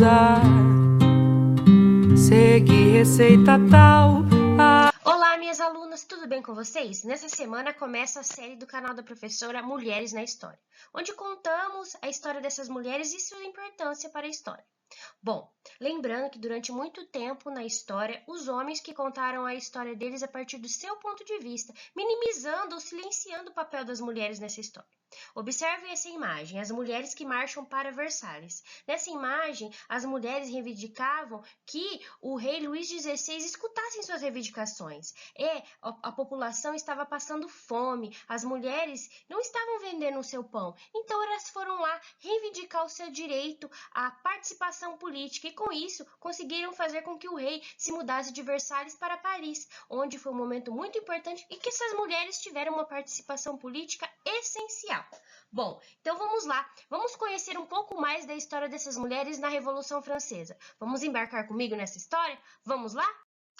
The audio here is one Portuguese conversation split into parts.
usar. Seguir receita tal. Olá, minhas alunas, tudo bem com vocês? Nessa semana começa a série do canal da professora Mulheres na História, onde contamos a história dessas mulheres e sua importância para a história. Bom, lembrando que durante muito tempo na história, os homens que contaram a história deles a partir do seu ponto de vista, minimizando ou silenciando o papel das mulheres nessa história. Observe essa imagem, as mulheres que marcham para Versalhes. Nessa imagem, as mulheres reivindicavam que o rei Luís XVI escutasse suas reivindicações. A população estava passando fome, as mulheres não estavam vendendo o seu pão, então elas foram lá reivindicar o seu direito à participação política e com isso conseguiram fazer com que o rei se mudasse de Versalhes para Paris, onde foi um momento muito importante e que essas mulheres tiveram uma participação política essencial. Bom, então vamos lá, vamos conhecer um pouco mais da história dessas mulheres na Revolução Francesa. Vamos embarcar comigo nessa história? Vamos lá?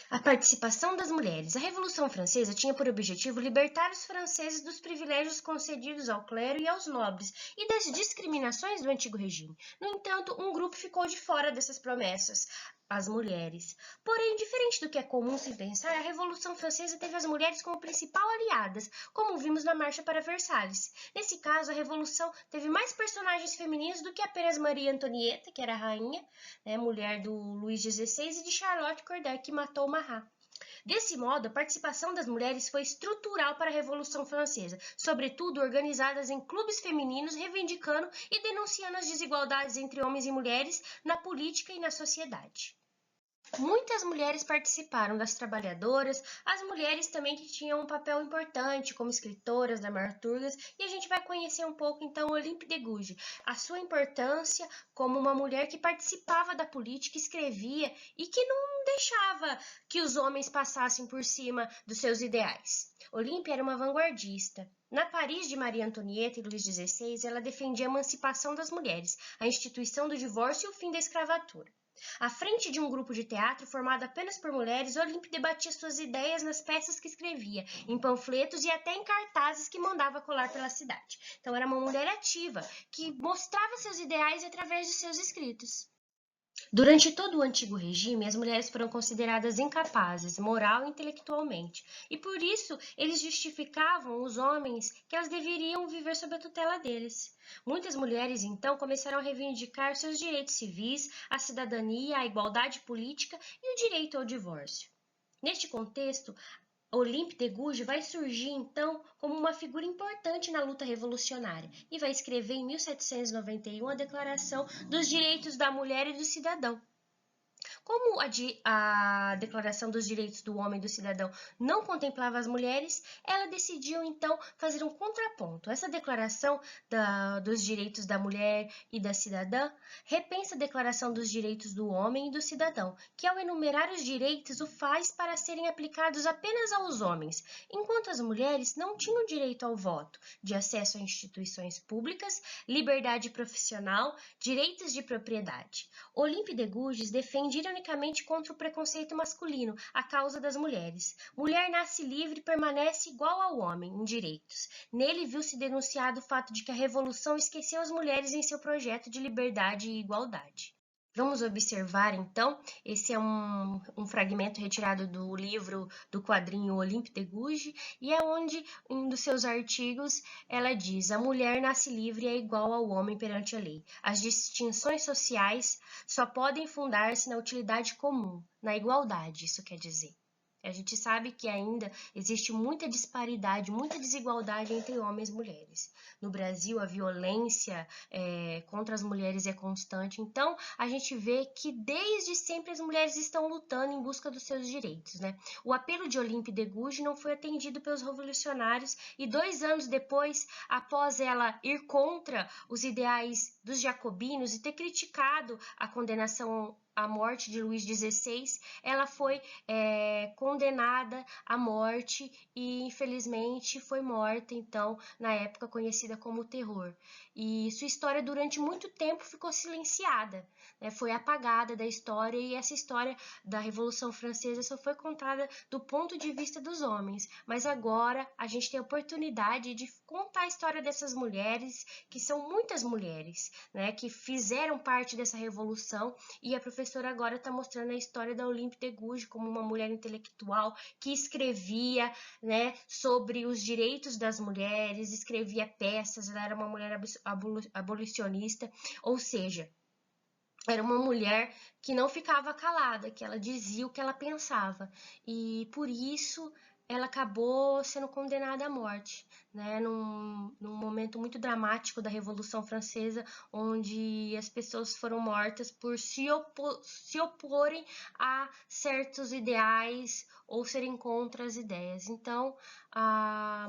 A participação das mulheres. A Revolução Francesa tinha por objetivo libertar os franceses dos privilégios concedidos ao clero e aos nobres e das discriminações do antigo regime. No entanto, um grupo ficou de fora dessas promessas: as mulheres. Porém, diferente do que é comum se pensar, a Revolução Francesa teve as mulheres como principal aliadas, como vimos na Marcha para Versalhes. Nesse caso, a Revolução teve mais personagens femininos do que apenas Maria Antonieta, que era a rainha, mulher do Luís XVI, e de Charlotte Corday, que matou Marat. Desse modo, a participação das mulheres foi estrutural para a Revolução Francesa, sobretudo organizadas em clubes femininos, reivindicando e denunciando as desigualdades entre homens e mulheres na política e na sociedade. Muitas mulheres participaram, das trabalhadoras, as mulheres também que tinham um papel importante como escritoras, dramaturgas, e a gente vai conhecer um pouco então Olympe de Gouges, a sua importância como uma mulher que participava da política, escrevia e que não deixava que os homens passassem por cima dos seus ideais. Olympe era uma vanguardista. Na Paris de Maria Antonieta e Luís XVI, ela defendia a emancipação das mulheres, a instituição do divórcio e o fim da escravatura. À frente de um grupo de teatro formado apenas por mulheres, Olympe debatia suas ideias nas peças que escrevia, em panfletos e até em cartazes que mandava colar pela cidade. Então era uma mulher ativa, que mostrava seus ideais através de seus escritos. Durante todo o antigo regime, as mulheres foram consideradas incapazes, moral e intelectualmente, e por isso eles justificavam os homens que elas deveriam viver sob a tutela deles. Muitas mulheres, então, começaram a reivindicar seus direitos civis, a cidadania, a igualdade política e o direito ao divórcio. Neste contexto, Olympe de Gouges vai surgir, então, como uma figura importante na luta revolucionária e vai escrever em 1791 a Declaração dos Direitos da Mulher e do Cidadão. Como a Declaração dos Direitos do Homem e do Cidadão não contemplava as mulheres, ela decidiu, então, fazer um contraponto. Essa Declaração dos Direitos da Mulher e da Cidadã repensa a Declaração dos Direitos do Homem e do Cidadão, que ao enumerar os direitos o faz para serem aplicados apenas aos homens, enquanto as mulheres não tinham direito ao voto, de acesso a instituições públicas, liberdade profissional, direitos de propriedade. Olympe de Gouges defende ironicamente contra o preconceito masculino, a causa das mulheres. Mulher nasce livre e permanece igual ao homem em direitos. Nele viu-se denunciado o fato de que a Revolução esqueceu as mulheres em seu projeto de liberdade e igualdade. Vamos observar, então, esse é um fragmento retirado do livro, do quadrinho Olympe de Gouges, e é onde, em um dos seus artigos, ela diz: a mulher nasce livre e é igual ao homem perante a lei. As distinções sociais só podem fundar-se na utilidade comum, na igualdade, isso quer dizer. A gente sabe que ainda existe muita disparidade, muita desigualdade entre homens e mulheres. No Brasil, a violência contra as mulheres é constante, então a gente vê que desde sempre as mulheres estão lutando em busca dos seus direitos, né? O apelo de Olympe de Gouges não foi atendido pelos revolucionários e 2 anos depois, após ela ir contra os ideais dos jacobinos e ter criticado a condenação a morte de Luís XVI, ela foi condenada à morte e, infelizmente, foi morta, então, na época conhecida como Terror. E sua história, durante muito tempo, ficou silenciada, né? Foi apagada da história, e essa história da Revolução Francesa só foi contada do ponto de vista dos homens. Mas agora a gente tem a oportunidade de contar a história dessas mulheres, que são muitas mulheres, né, que fizeram parte dessa revolução, e a professora agora está mostrando a história da Olympe de Gouges como uma mulher intelectual que escrevia, né, sobre os direitos das mulheres, escrevia peças, ela era uma mulher abolicionista, ou seja, era uma mulher que não ficava calada, que ela dizia o que ela pensava, e por isso ela acabou sendo condenada à morte, né, num momento muito dramático da Revolução Francesa, onde as pessoas foram mortas por se oporem a certos ideais ou serem contra as ideias. Então,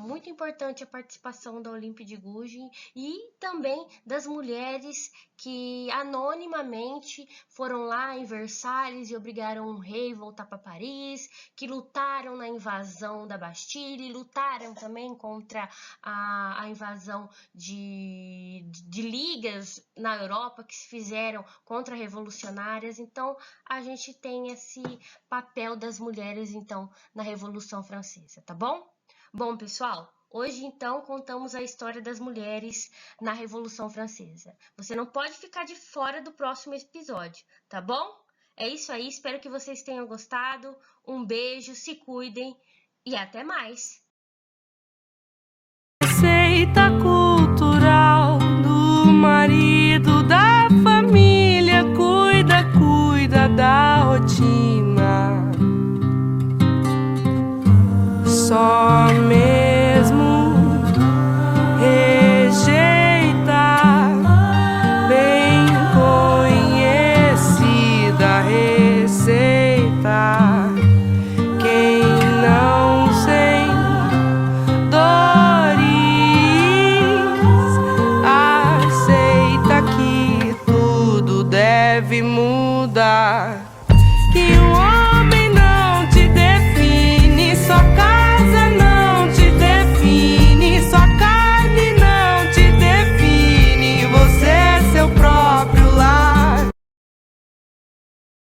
muito importante a participação da Olympe de Gouges e também das mulheres que anonimamente foram lá em Versalhes e obrigaram o rei a voltar para Paris, que lutaram na invasão da Bastilha, lutaram também contra a invasão de ligas na Europa que se fizeram contra revolucionárias. Então, a gente tem esse papel das mulheres, então, na Revolução Francesa, tá bom? Bom, pessoal, hoje, então, contamos a história das mulheres na Revolução Francesa. Você não pode ficar de fora do próximo episódio, tá bom? É isso aí, espero que vocês tenham gostado. Um beijo, se cuidem e até mais! Receita cultural do marido da família, cuida da rotina. Só mesmo rejeitar bem conhecida receita. Quem não sem dores aceita que tudo deve mudar.